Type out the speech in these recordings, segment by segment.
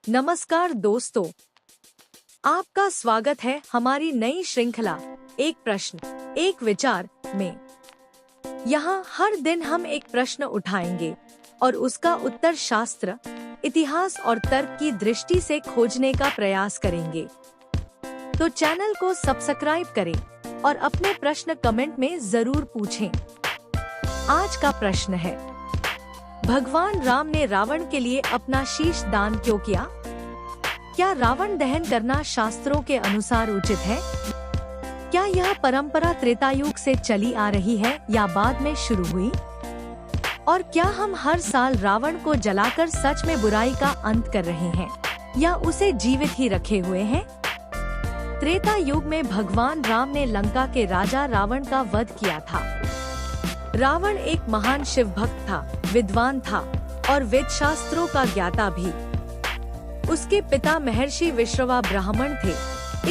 नमस्कार दोस्तों, आपका स्वागत है हमारी नई श्रृंखला एक प्रश्न एक विचार में। यहाँ हर दिन हम एक प्रश्न उठाएंगे और उसका उत्तर शास्त्र, इतिहास और तर्क की दृष्टि से खोजने का प्रयास करेंगे। तो चैनल को सब्सक्राइब करें और अपने प्रश्न कमेंट में जरूर पूछें। आज का प्रश्न है, भगवान राम ने रावण के लिए अपना शीश दान क्यों किया? क्या रावण दहन करना शास्त्रों के अनुसार उचित है? क्या यह परंपरा त्रेतायुग से चली आ रही है या बाद में शुरू हुई? और क्या हम हर साल रावण को जलाकर सच में बुराई का अंत कर रहे हैं या उसे जीवित ही रखे हुए हैं? त्रेता युग में भगवान राम ने लंका के राजा रावण का वध किया था। रावण एक महान शिव भक्त था, विद्वान था और वेद शास्त्रों का ज्ञाता भी। उसके पिता महर्षि विश्रवा ब्राह्मण थे,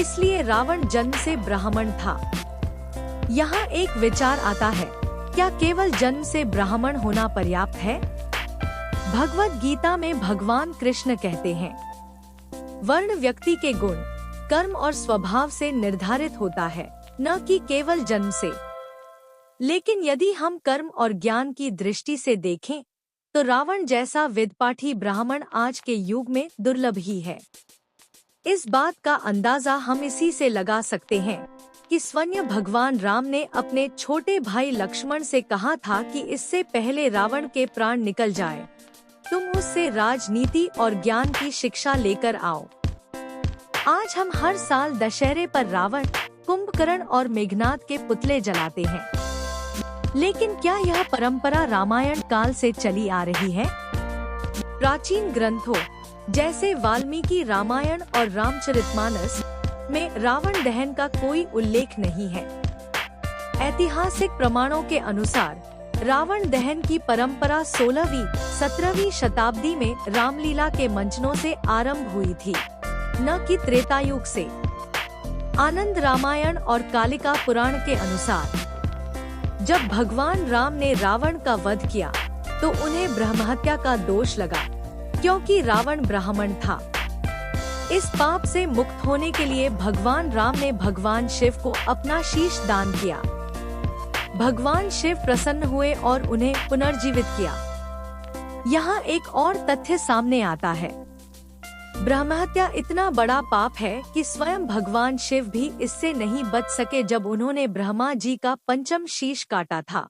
इसलिए रावण जन्म से ब्राह्मण था। यहाँ एक विचार आता है, क्या केवल जन्म से ब्राह्मण होना पर्याप्त है? भगवद गीता में भगवान कृष्ण कहते हैं, वर्ण व्यक्ति के गुण, कर्म और स्वभाव से निर्धारित होता है, न कि केवल जन्म से। लेकिन यदि हम कर्म और ज्ञान की दृष्टि से देखें, तो रावण जैसा वेदपाठी ब्राह्मण आज के युग में दुर्लभ ही है। इस बात का अंदाजा हम इसी से लगा सकते हैं कि स्वयं भगवान राम ने अपने छोटे भाई लक्ष्मण से कहा था कि इससे पहले रावण के प्राण निकल जाए, तुम उससे राजनीति और ज्ञान की शिक्षा लेकर आओ। आज हम हर साल दशहरे पर रावण, कुंभकर्ण और मेघनाद के पुतले जलाते हैं। लेकिन क्या यह परंपरा रामायण काल से चली आ रही है? प्राचीन ग्रंथों जैसे वाल्मीकि रामायण और रामचरितमानस में रावण दहन का कोई उल्लेख नहीं है। ऐतिहासिक प्रमाणों के अनुसार रावण दहन की परंपरा 16वीं-17वीं शताब्दी में रामलीला के मंचनों से आरंभ हुई थी, न कि त्रेतायुग से। आनंद रामायण और कालिका पुराण के अनुसार जब भगवान राम ने रावण का वध किया तो उन्हें ब्रह्महत्या का दोष लगा, क्योंकि रावण ब्राह्मण था। इस पाप से मुक्त होने के लिए भगवान राम ने भगवान शिव को अपना शीश दान किया। भगवान शिव प्रसन्न हुए और उन्हें पुनर्जीवित किया। यहाँ एक और तथ्य सामने आता है, ब्रह्महत्या इतना बड़ा पाप है कि स्वयं भगवान शिव भी इससे नहीं बच सके जब उन्होंने ब्रह्मा जी का पंचम शीश काटा था।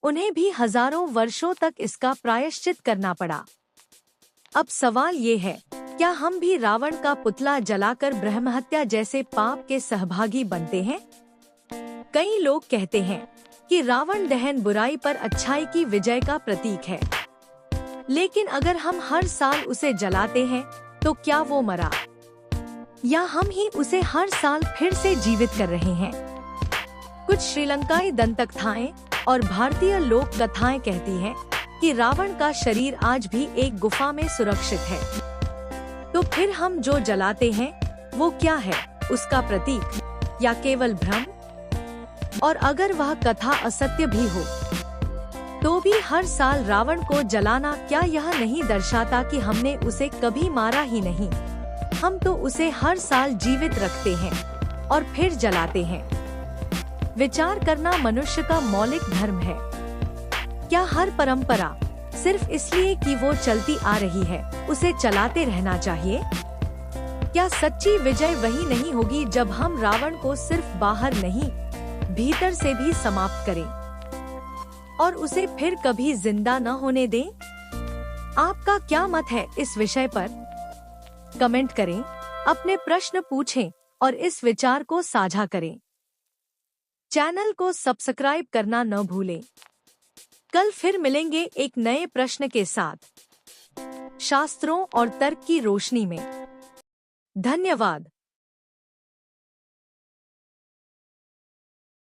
उन्हें भी हजारों वर्षों तक इसका प्रायश्चित करना पड़ा। अब सवाल ये है, क्या हम भी रावण का पुतला जलाकर ब्रह्महत्या जैसे पाप के सहभागी बनते हैं? कई लोग कहते हैं कि रावण दहन बुराई पर अच्छाई की विजय का प्रतीक है। लेकिन अगर हम हर साल उसे जलाते हैं तो क्या वो मरा, या हम ही उसे हर साल फिर से जीवित कर रहे हैं? कुछ श्रीलंकाई दंतकथाएं और भारतीय लोक कथाएं कहती हैं कि रावण का शरीर आज भी एक गुफा में सुरक्षित है। तो फिर हम जो जलाते हैं वो क्या है, उसका प्रतीक या केवल भ्रम? और अगर वह कथा असत्य भी हो तो भी हर साल रावण को जलाना क्या यह नहीं दर्शाता कि हमने उसे कभी मारा ही नहीं? हम तो उसे हर साल जीवित रखते हैं और फिर जलाते हैं। विचार करना मनुष्य का मौलिक धर्म है। क्या हर परंपरा सिर्फ इसलिए कि वो चलती आ रही है उसे चलाते रहना चाहिए? क्या सच्ची विजय वही नहीं होगी जब हम रावण को सिर्फ बाहर नहीं, भीतर से भी समाप्त करें और उसे फिर कभी जिंदा न होने दें? आपका क्या मत है इस विषय पर? कमेंट करें, अपने प्रश्न पूछें और इस विचार को साझा करें। चैनल को सब्सक्राइब करना न भूलें। कल फिर मिलेंगे एक नए प्रश्न के साथ, शास्त्रों और तर्क की रोशनी में। धन्यवाद।